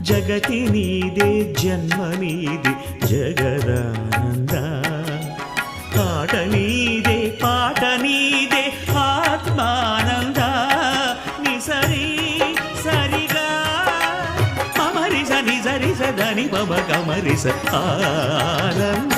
జగతి నీదే జన్మ నీది జగదానంద ఆట నీదే పాట నీదే ఆత్మానంద నిసరి సరిగా మమరి సని సరి సదని పమ కమరి స ఆనంద